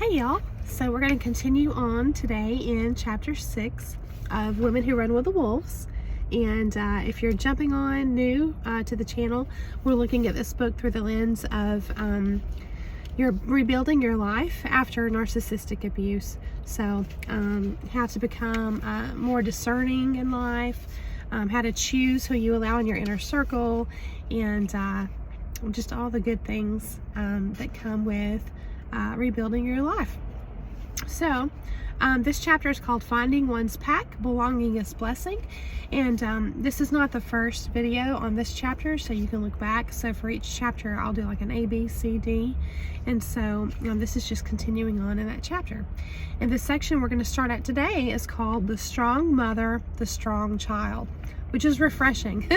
Hey y'all, so we're going to continue on today in chapter 6 of Women Who Run with the Wolves. And if you're jumping on new to the channel, we're looking at this book through the lens of you're rebuilding your life after narcissistic abuse. So how to become more discerning in life, how to choose who you allow in your inner circle, and just all the good things that come with rebuilding your life. So this chapter is called Finding One's Pack, Belonging is Blessing, and this is not the first video on this chapter, so you can look back. So for each chapter I'll do like an A, B, C, D, and so this is just continuing on in that chapter. And the section we're going to start at today is called The Strong Mother, the Strong Child, which is refreshing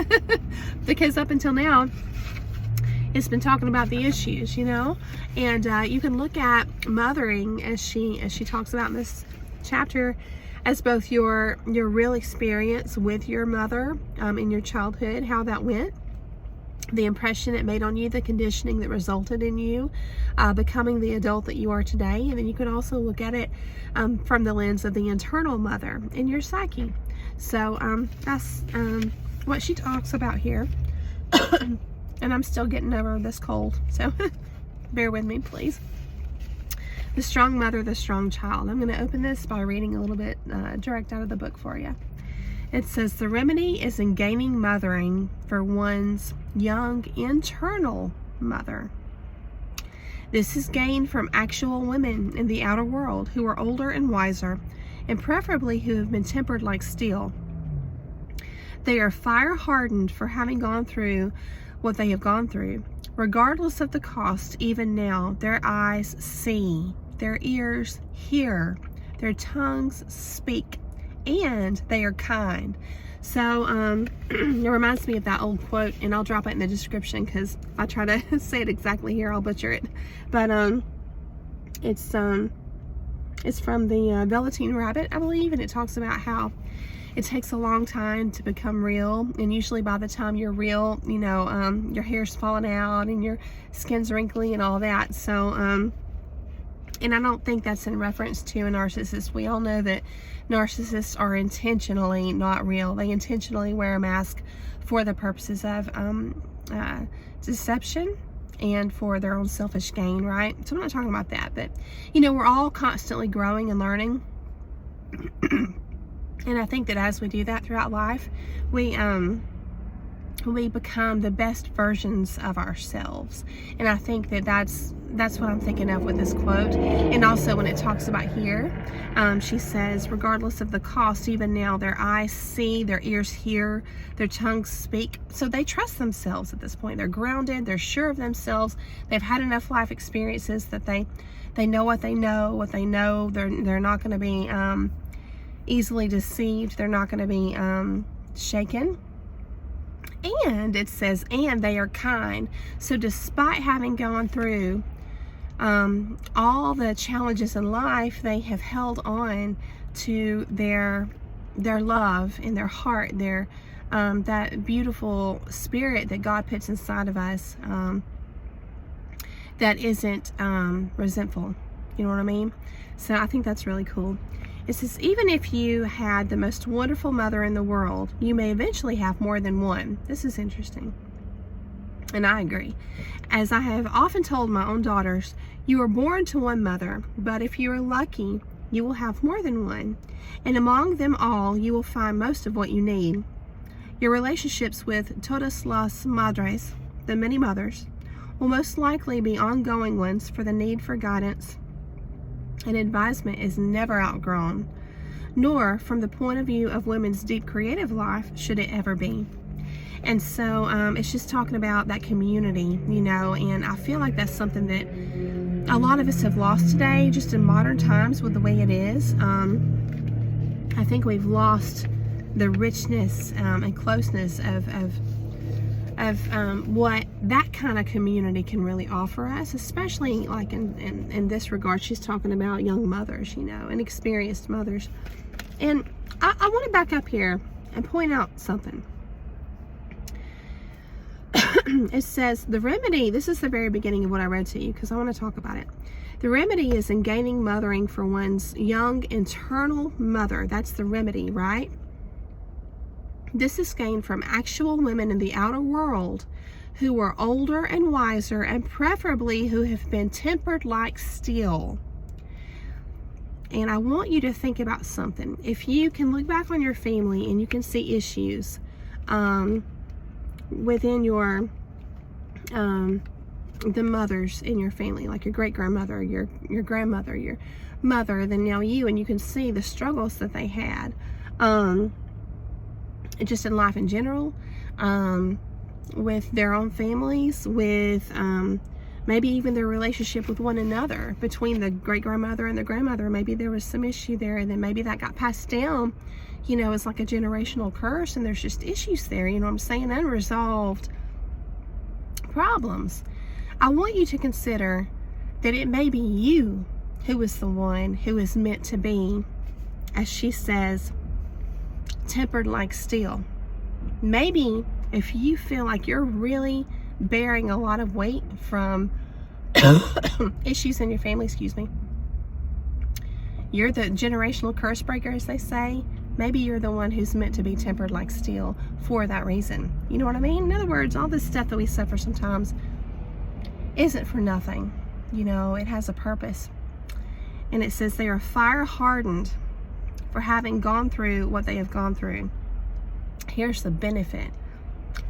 because up until now it's been talking about the issues, you know, and you can look at mothering as she talks about in this chapter as both your real experience with your mother in your childhood, how that went, the impression it made on you, the conditioning that resulted in you becoming the adult that you are today. And then you can also look at it from the lens of the internal mother in your psyche. So that's what she talks about here. And I'm still getting over this cold, so bear with me, please. The Strong Mother, the Strong Child. I'm going to open this by reading a little bit direct out of the book for you. It says, the remedy is in gaining mothering for one's young internal mother. This is gained from actual women in the outer world who are older and wiser, and preferably who have been tempered like steel. They are fire hardened for having gone through what they have gone through. Regardless of the cost, even now, their eyes see, their ears hear, their tongues speak, and they are kind. So it reminds me of that old quote, and I'll drop it in the description because I try to say it exactly here, I'll butcher it. But it's from the Velveteen Rabbit, I believe, and it talks about how it takes a long time to become real, and usually by the time you're real, you know, your hair's falling out and your skin's wrinkly and all that. So and I don't think that's in reference to a narcissist. We all know that narcissists are intentionally not real. They intentionally wear a mask for the purposes of deception and for their own selfish gain, right? So I'm not talking about that, but you know, we're all constantly growing and learning. And I think that as we do that throughout life, we become the best versions of ourselves. And I think that that's what I'm thinking of with this quote. And also when it talks about here, she says, regardless of the cost, even now their eyes see, their ears hear, their tongues speak. So they trust themselves at this point. They're grounded, they're sure of themselves. They've had enough life experiences that they know what they know. They're not going to be easily deceived. They're not going to be shaken. And it says, and they are kind. So despite having gone through all the challenges in life, they have held on to their love in their heart, their that beautiful spirit that God puts inside of us that isn't resentful. You know what I mean? So I think that's really cool. It says, even if you had the most wonderful mother in the world, you may eventually have more than one. This is interesting. And I agree. As I have often told my own daughters, you are born to one mother, but if you are lucky, you will have more than one. And among them all, you will find most of what you need. Your relationships with todas las madres, the many mothers, will most likely be ongoing ones, for the need for guidance and advisement is never outgrown, nor from the point of view of women's deep creative life should it ever be. And so it's just talking about that community, you know, and I feel like that's something that a lot of us have lost today, just in modern times with the way it is. I think we've lost the richness and closeness of what that kind of community can really offer us, especially like in this regard. She's talking about young mothers, you know, and experienced mothers. And I want to back up here and point out something. it says the remedy, this is the very beginning of what I read to you because I want to talk about it. The remedy is in gaining mothering for one's young internal mother. That's the remedy, right? This is gained from actual women in the outer world who are older and wiser, and preferably who have been tempered like steel. And I want you to think about something. If you can look back on your family and you can see issues within your the mothers in your family, like your great-grandmother, your grandmother, your mother, then now you, and you can see the struggles that they had just in life in general, with their own families, with maybe even their relationship with one another, between the great-grandmother and the grandmother. Maybe there was some issue there, and then maybe that got passed down, you know, it's like a generational curse, and there's just issues there, you know what I'm saying, unresolved problems. I want you to consider that it may be you who is the one who is meant to be, as she says, tempered like steel. Maybe if you feel like you're really bearing a lot of weight from issues in your family, excuse me, you're the generational curse breaker, as they say. Maybe you're the one who's meant to be tempered like steel for that reason. You know what I mean? In other words, all this stuff that we suffer sometimes isn't for nothing. You know, it has a purpose. And it says they are fire hardened for having gone through what they have gone through. Here's the benefit.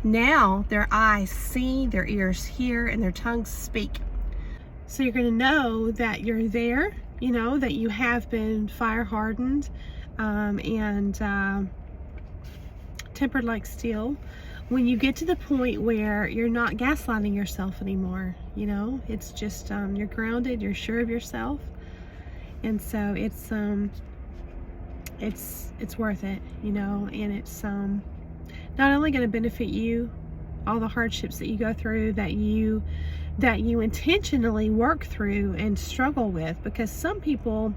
Now their eyes see, their ears hear, and their tongues speak. So you're going to know that you're there, you know, that you have been fire hardened and tempered like steel. When you get to the point where you're not gaslighting yourself anymore, you know, it's just you're grounded, you're sure of yourself, and so it's worth it, you know, and it's not only going to benefit you, all the hardships that you go through, that you intentionally work through and struggle with, because some people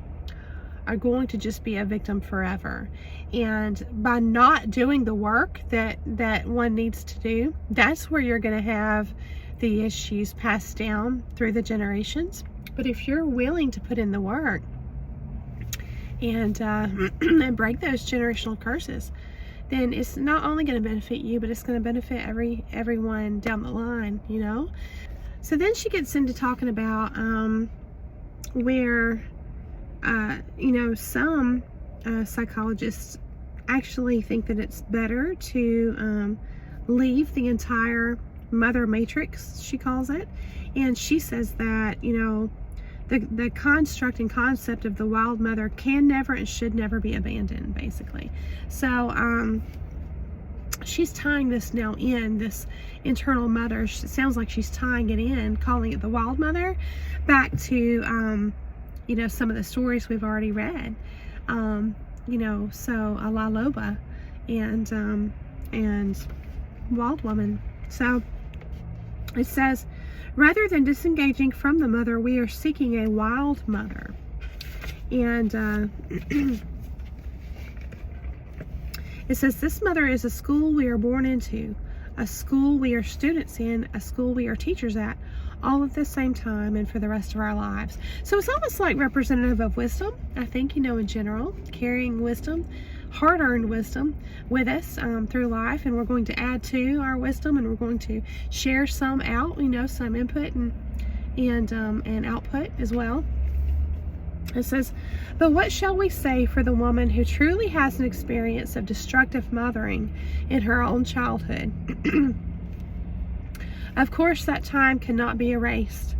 are going to just be a victim forever. And by not doing the work that one needs to do, that's where you're going to have the issues passed down through the generations. But if you're willing to put in the work and and break those generational curses, then it's not only going to benefit you, but it's going to benefit everyone down the line, you know. So then she gets into talking about where you know, some psychologists actually think that it's better to leave the entire mother matrix, she calls it. And she says that, you know, the construct and concept of the wild mother can never and should never be abandoned, basically. So she's tying this now in, this internal mother, it sounds like she's tying it in, calling it the wild mother, back to you know, some of the stories we've already read, you know, so a La Loba and Wild Woman. So it says, rather than disengaging from the mother, we are seeking a wild mother. And it says, this mother is a school we are born into, a school we are students in, a school we are teachers at, all at the same time and for the rest of our lives. So it's almost like representative of wisdom, I think, you know, in general, carrying wisdom, hard-earned wisdom with us through life, and we're going to add to our wisdom, and we're going to share some out, you know, some input and output as well. It says, but what shall we say for the woman who truly has an experience of destructive mothering in her own childhood? Of course, that time cannot be erased,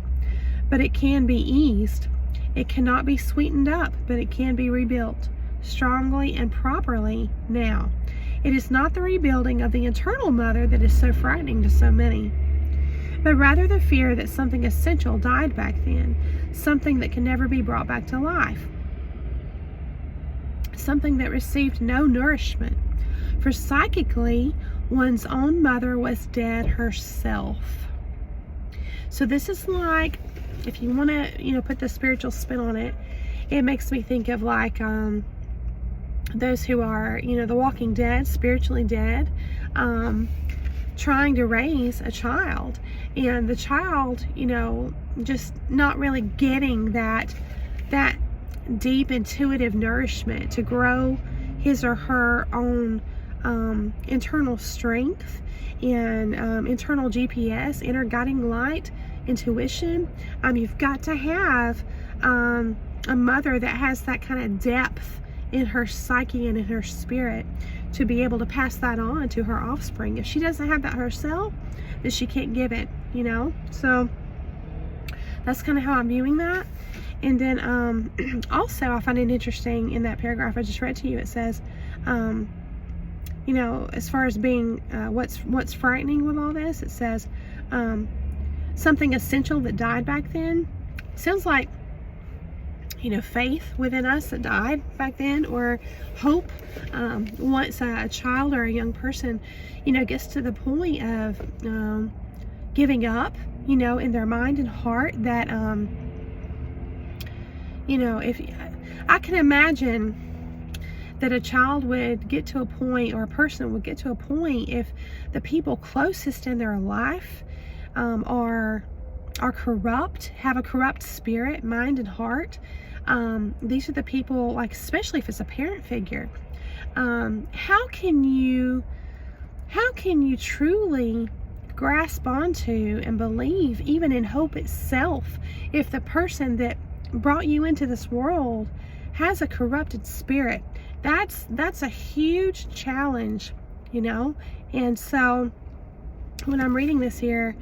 but it can be eased. It cannot be sweetened up, but it can be rebuilt strongly and properly now. It is not the rebuilding of the internal mother that is so frightening to so many, but rather the fear that something essential died back then, something that can never be brought back to life, something that received no nourishment. For psychically, one's own mother was dead herself. So this is like, if you want to, you know, put the spiritual spin on it, it makes me think of like those who are, you know, the walking dead, spiritually dead. trying to raise a child, and the child, just not really getting that deep intuitive nourishment to grow his or her own internal strength and internal GPS, inner guiding light, intuition. You've got to have a mother that has that kind of depth in her psyche and in her spirit to be able to pass that on to her offspring. If she doesn't have that herself, then she can't give it, So that's kind of how I'm viewing that. And then also I find it interesting in that paragraph I just read to you, it says, as far as being what's frightening with all this, it says something essential that died back then. Sounds like faith within us that died back then, or hope. Once a child or a young person gets to the point of giving up in their mind and heart, that if I can imagine that a child would get to a point, or a person would get to a point, if the people closest in their life are corrupt, have a corrupt spirit, mind, and heart. These are the people, like, especially if it's a parent figure. How can you truly grasp onto and believe, even in hope itself, if the person that brought you into this world has a corrupted spirit? That's a huge challenge, And so when I'm reading this here,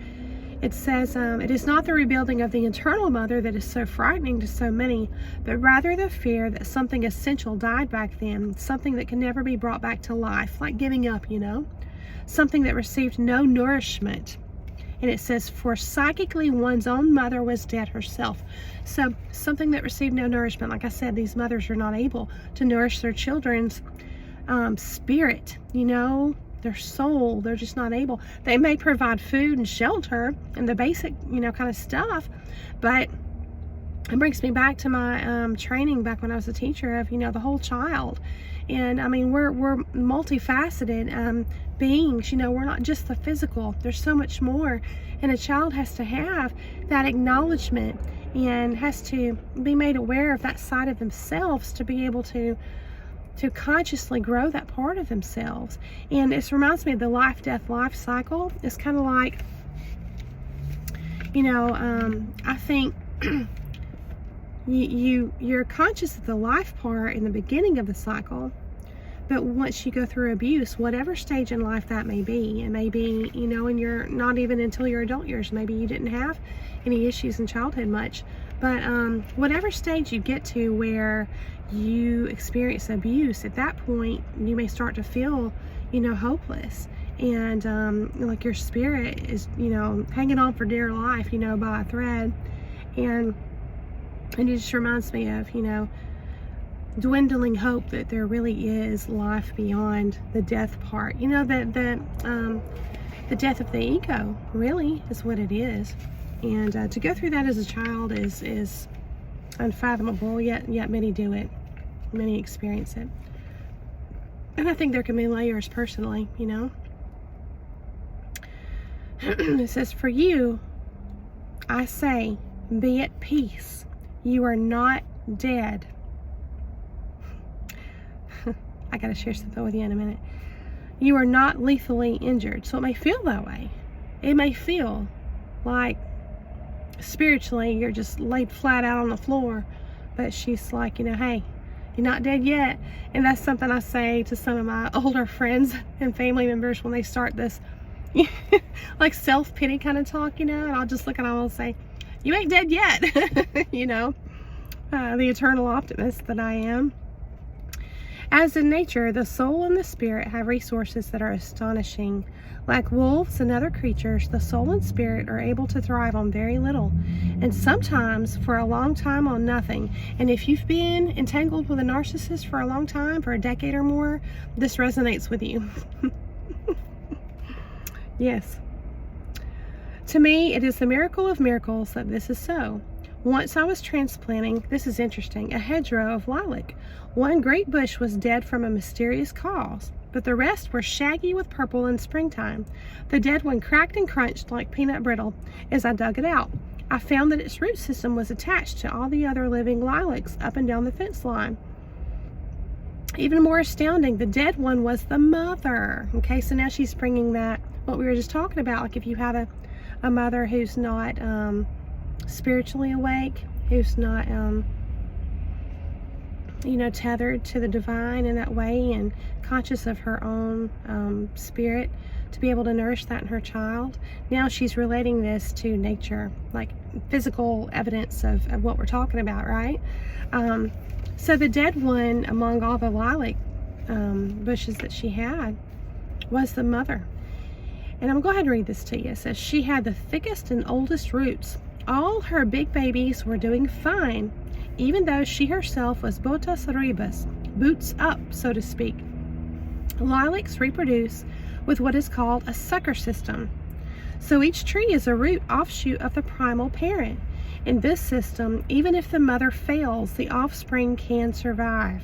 it says, it is not the rebuilding of the internal mother that is so frightening to so many, but rather the fear that something essential died back then, something that can never be brought back to life, like giving up, something that received no nourishment. And it says, for psychically one's own mother was dead herself. So something that received no nourishment. Like I said, these mothers are not able to nourish their children's spirit, their soul. They're just not able. They may provide food and shelter and the basic, kind of stuff, but it brings me back to my training back when I was a teacher of, the whole child. And I mean, we're multifaceted beings, we're not just the physical. There's so much more. And a child has to have that acknowledgement and has to be made aware of that side of themselves to be able to consciously grow that part of themselves. And this reminds me of the life, death, life cycle. It's kind of like, I think you're conscious of the life part in the beginning of the cycle, but once you go through abuse, whatever stage in life that may be, it may be, and you're not even until your adult years, maybe you didn't have any issues in childhood much, but whatever stage you get to where you experience abuse, at that point you may start to feel hopeless, and like your spirit is hanging on for dear life by a thread. And it just reminds me of dwindling hope that there really is life beyond the death part. The death of the ego really is what it is. And to go through that as a child is unfathomable, yet many do it. Many experience it. And I think there can be layers personally, It says, for you, I say, be at peace. You are not dead. I gotta share something with you in a minute. You are not lethally injured. So it may feel that way. It may feel like spiritually you're just laid flat out on the floor, but she's like, hey, you're not dead yet. And that's something I say to some of my older friends and family members when they start this like self-pity kind of talk, and I'll just look at them and say, you ain't dead yet. The eternal optimist that I am. As in nature, the soul and the spirit have resources that are astonishing. Like wolves and other creatures, the soul and spirit are able to thrive on very little, and sometimes for a long time on nothing. And if you've been entangled with a narcissist for a long time, for a decade or more, this resonates with you. Yes. To me, it is the miracle of miracles that this is so. Once I was transplanting, this is interesting, a hedgerow of lilac. One great bush was dead from a mysterious cause. but the rest were shaggy with purple in springtime. The dead one cracked and crunched like peanut brittle as I dug it out. I found that its root system was attached to all the other living lilacs up and down the fence line. Even more astounding, the dead one was the mother. Okay, so now she's bringing that, what we were just talking about, like if you have a mother who's not spiritually awake, who's not tethered to the divine in that way and conscious of her own spirit, to be able to nourish that in her child. Now she's relating this to nature, like physical evidence of what we're talking about, right? So the dead one among all the lilac bushes that she had was the mother. And I'm going to go ahead and read this to you. It says, she had the thickest and oldest roots. All her big babies were doing fine, even though she herself was botas arribas, boots up, so to speak. Lilacs reproduce with what is called a sucker system. So each tree is a root offshoot of the primal parent. In this system, even if the mother fails, the offspring can survive.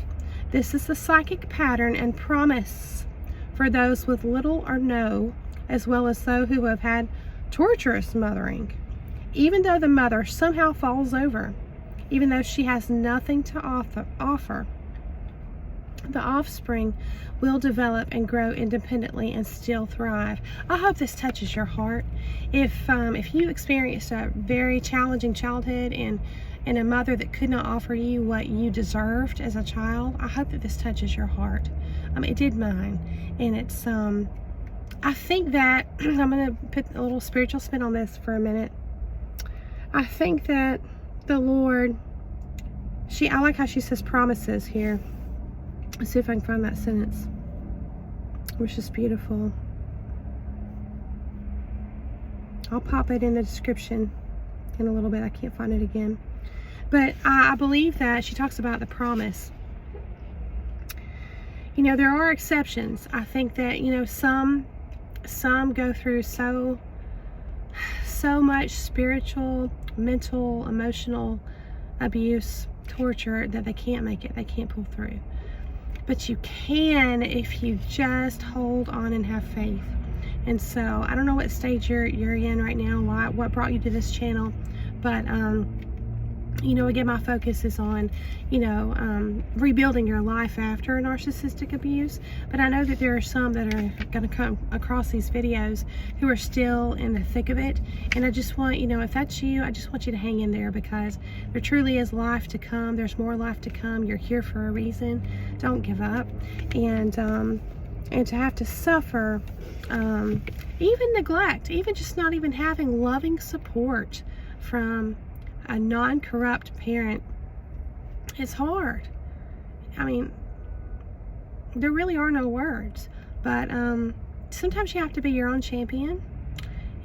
This is the psychic pattern and promise for those with little or no, as well as those who have had torturous mothering. Even though the mother somehow falls over, even though she has nothing to offer, the offspring will develop and grow independently and still thrive. I hope this touches your heart. If you experienced a very challenging childhood and a mother that could not offer you what you deserved as a child, I hope that this touches your heart. It did mine, and it's I think that I'm going to put a little spiritual spin on this for a minute. I think that the Lord, I like how she says promises here. Let's see if I can find that sentence, which is beautiful. I'll pop it in the description in a little bit. I can't find it again. But I believe that she talks about the promise. There are exceptions. I think that, some go through so much spiritual, mental, emotional abuse, torture, that they can't make it. They can't pull through. But you can if you just hold on and have faith. And so I don't know what stage you're in right now, what brought you to this channel, but again, my focus is on rebuilding your life after narcissistic abuse. But I know that there are some that are going to come across these videos who are still in the thick of it, and I just want, if that's you, I just want you to hang in there, because there truly is life to come. There's more life to come. You're here for a reason. Don't give up. And to have to suffer even neglect, even just not even having loving support from a non-corrupt parent, it's hard. There really are no words, but sometimes you have to be your own champion.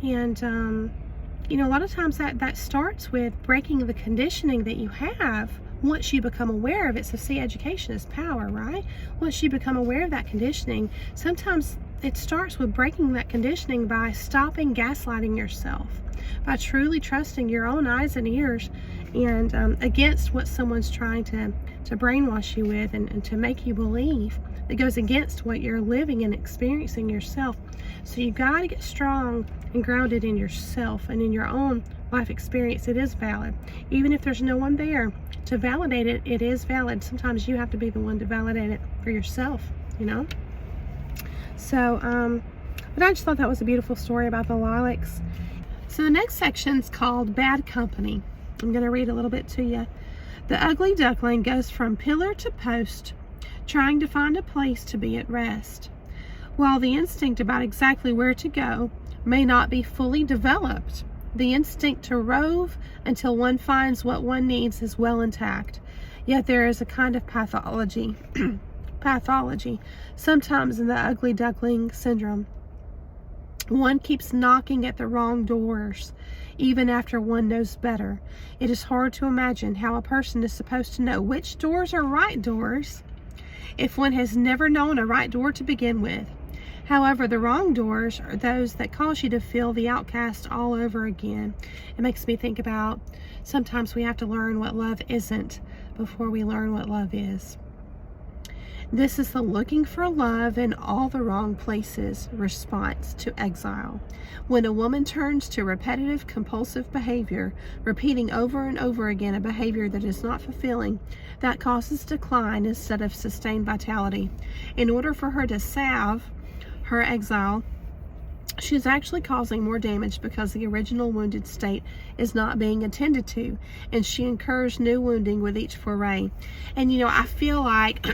And a lot of times that starts with breaking the conditioning that you have once you become aware of it. So see, education is power, right? Once you become aware of that conditioning, sometimes it starts with breaking that conditioning by stopping gaslighting yourself, by truly trusting your own eyes and ears, and against what someone's trying to brainwash you with and to make you believe. That goes against what you're living and experiencing yourself. So you got to get strong and grounded in yourself and in your own life experience. It is valid. Even if there's no one there to validate it, it is valid. Sometimes you have to be the one to validate it for yourself, So, but I just thought that was a beautiful story about the lilacs. So the next section is called Bad Company. I'm going to read a little bit to you. The ugly duckling goes from pillar to post, trying to find a place to be at rest. While the instinct about exactly where to go may not be fully developed, the instinct to rove until one finds what one needs is well intact. Yet there is a kind of pathology, sometimes in the ugly duckling syndrome. One keeps knocking at the wrong doors, even after one knows better. It is hard to imagine how a person is supposed to know which doors are right doors if one has never known a right door to begin with. However, the wrong doors are those that cause you to feel the outcast all over again. It makes me think about sometimes we have to learn what love isn't before we learn what love is. This is the looking for love in all the wrong places response to exile. When a woman turns to repetitive, compulsive behavior, repeating over and over again a behavior that is not fulfilling, that causes decline instead of sustained vitality. In order for her to salve her exile, she is actually causing more damage because the original wounded state is not being attended to, and she incurs new wounding with each foray. And I feel like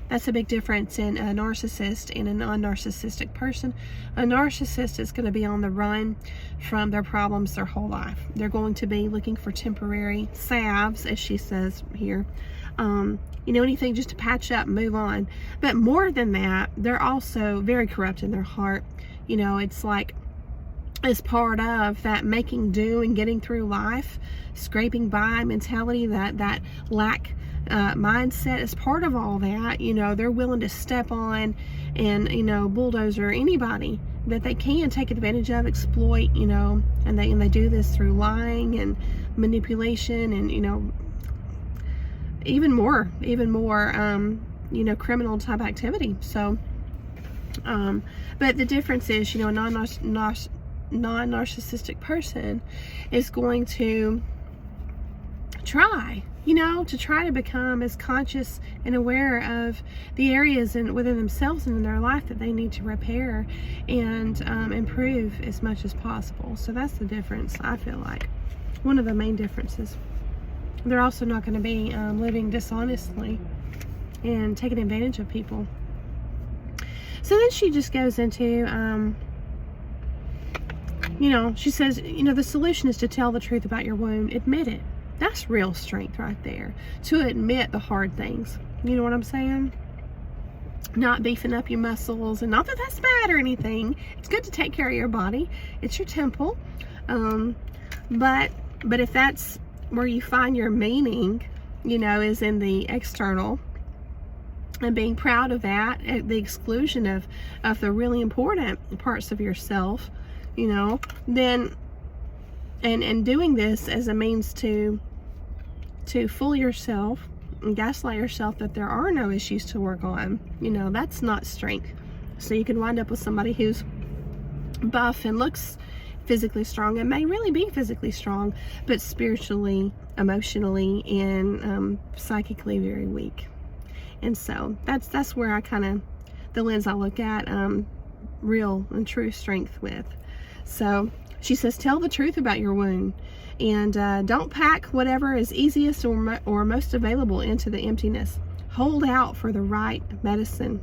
that's a big difference in a narcissist and a non-narcissistic person. A narcissist is going to be on the run from their problems their whole life. They're going to be looking for temporary salves, as she says here. Anything just to patch up and move on. But more than that, they're also very corrupt in their heart. It's like, as part of that making do and getting through life, scraping by mentality, that lack mindset is part of all that. They're willing to step on and bulldozer anybody that they can take advantage of, exploit, and they do this through lying and manipulation and even more criminal type activity. So but the difference is, a non-narcissistic person is going to try to become as conscious and aware of the areas within themselves and in their life that they need to repair and improve as much as possible. So that's the difference, I feel like. One of the main differences. They're also not going to be living dishonestly and taking advantage of people. So then she just goes into, she says, the solution is to tell the truth about your wound. Admit it. That's real strength right there. To admit the hard things. You know what I'm saying? Not beefing up your muscles. And not that that's bad or anything. It's good to take care of your body. It's your temple. But if that's where you find your meaning, is in the external, and being proud of that at the exclusion of the really important parts of yourself, then and doing this as a means to fool yourself and gaslight yourself that there are no issues to work on, that's not strength. So you can wind up with somebody who's buff and looks physically strong and may really be physically strong, but spiritually, emotionally, and psychically very weak. And so that's where I the lens I look at real and true strength with. So she says, tell the truth about your wound, and don't pack whatever is easiest or most available into the emptiness. Hold out for the right medicine.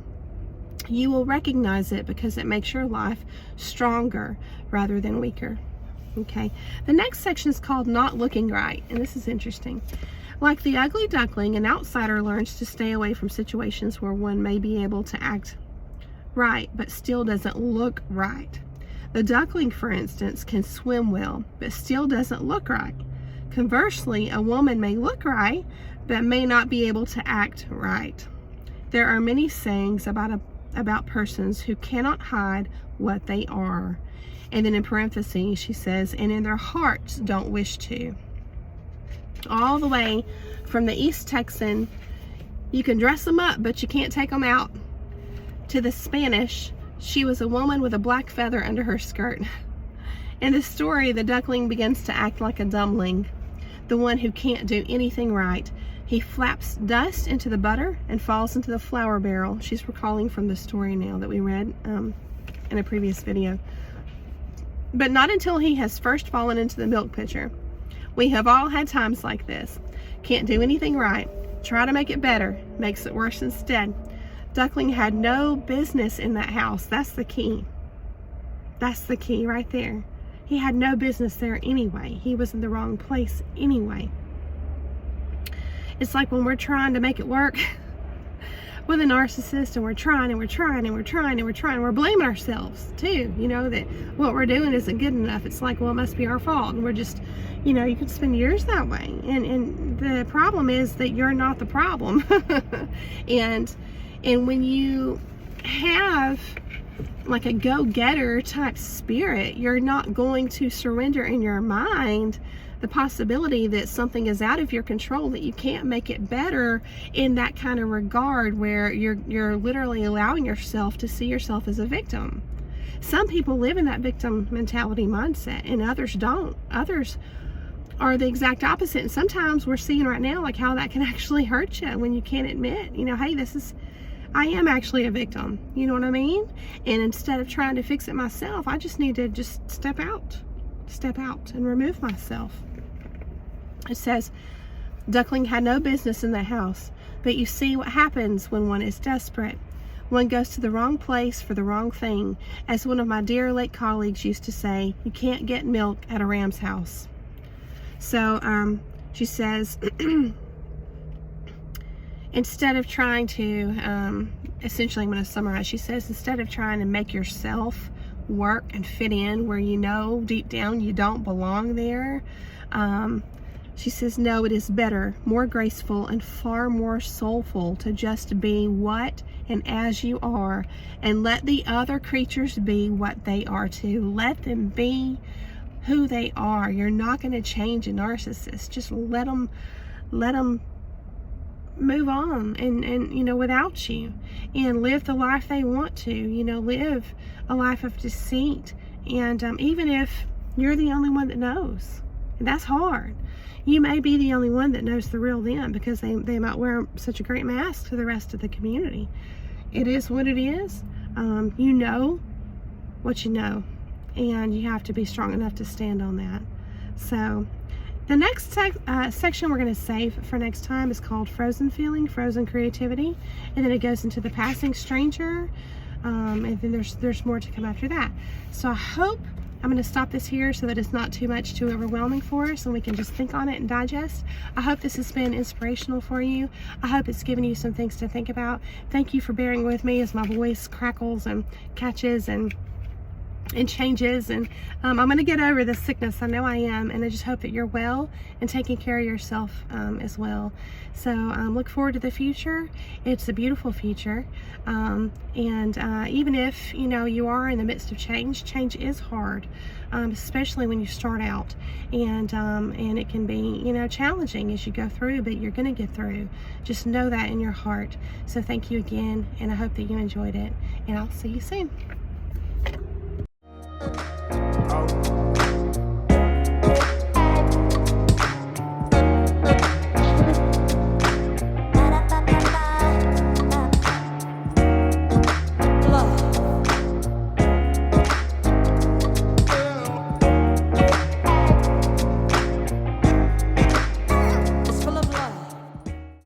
You will recognize it because it makes your life stronger rather than weaker. Okay. The next section is called Not Looking Right, and this is interesting. Like the ugly duckling, an outsider learns to stay away from situations where one may be able to act right but still doesn't look right. The duckling, for instance, can swim well but still doesn't look right. Conversely, a woman may look right but may not be able to act right. There are many sayings about persons who cannot hide what they are. And then in parentheses, she says, and in their hearts don't wish to. All the way from the East Texan, you can dress them up, but you can't take them out, to the Spanish, she was a woman with a black feather under her skirt. In this story, the duckling begins to act like a dumbling, the one who can't do anything right. He flaps dust into the butter and falls into the flour barrel. She's recalling from the story now that we read in a previous video. But not until he has first fallen into the milk pitcher. We have all had times like this. Can't do anything right. Try to make it better. Makes it worse instead. Duckling had no business in that house. That's the key. That's the key right there. He had no business there anyway. He was in the wrong place anyway. It's like when we're trying to make it work with a narcissist, and we're trying and we're trying and we're trying and we're trying. We're blaming ourselves too, that what we're doing isn't good enough. It's like, well, it must be our fault. And we're just, you could spend years that way. And the problem is that you're not the problem. and when you have like a go-getter type spirit. You're not going to surrender in your mind the possibility that something is out of your control, that you can't make it better in that kind of regard, where you're literally allowing yourself to see yourself as a victim. Some people live in that victim mentality mindset, and others don't. Others are the exact opposite. And sometimes we're seeing right now like how that can actually hurt you when you can't admit, you know, hey, I am actually a victim. You know what I mean? And instead of trying to fix it myself, I just need to just step out and remove myself. It says, Duckling had no business in the house, but you see what happens when one is desperate. One goes to the wrong place for the wrong thing. As one of my dear late colleagues used to say, you can't get milk at a ram's house. So she says, instead of trying to, essentially I'm going to summarize, she says, instead of trying to make yourself work and fit in where you know deep down you don't belong there, she says, no, it is better, more graceful, and far more soulful to just be what and as you are, and let the other creatures be what they are too. Let them be who they are. You're not going to change a narcissist. Just let them move on and you know, without you, and live the life they want to, you know, live a life of deceit. And even if you're the only one that knows, and that's hard. You may be the only one that knows the real them, because they might wear such a great mask to the rest of the community. It is what it is. You know what you know, and you have to be strong enough to stand on that. So the next section we're going to save for next time is called Frozen Feeling, Frozen Creativity, and then it goes into the Passing Stranger, and then there's more to come after that. So I hope I'm going to stop this here so that it's not too overwhelming for us, and we can just think on it and digest. I hope this has been inspirational for you. I hope it's given you some things to think about. Thank you for bearing with me as my voice crackles and catches and changes, and I'm going to get over this sickness. I know I am, and I just hope that you're well and taking care of yourself as well. So look forward to the future. It's a beautiful future, and even if you know you are in the midst of change is hard, especially when you start out, and it can be, you know, challenging as you go through, but you're going to get through. Just know that in your heart. So thank you again, and I hope that you enjoyed it, and I'll see you soon. Oh.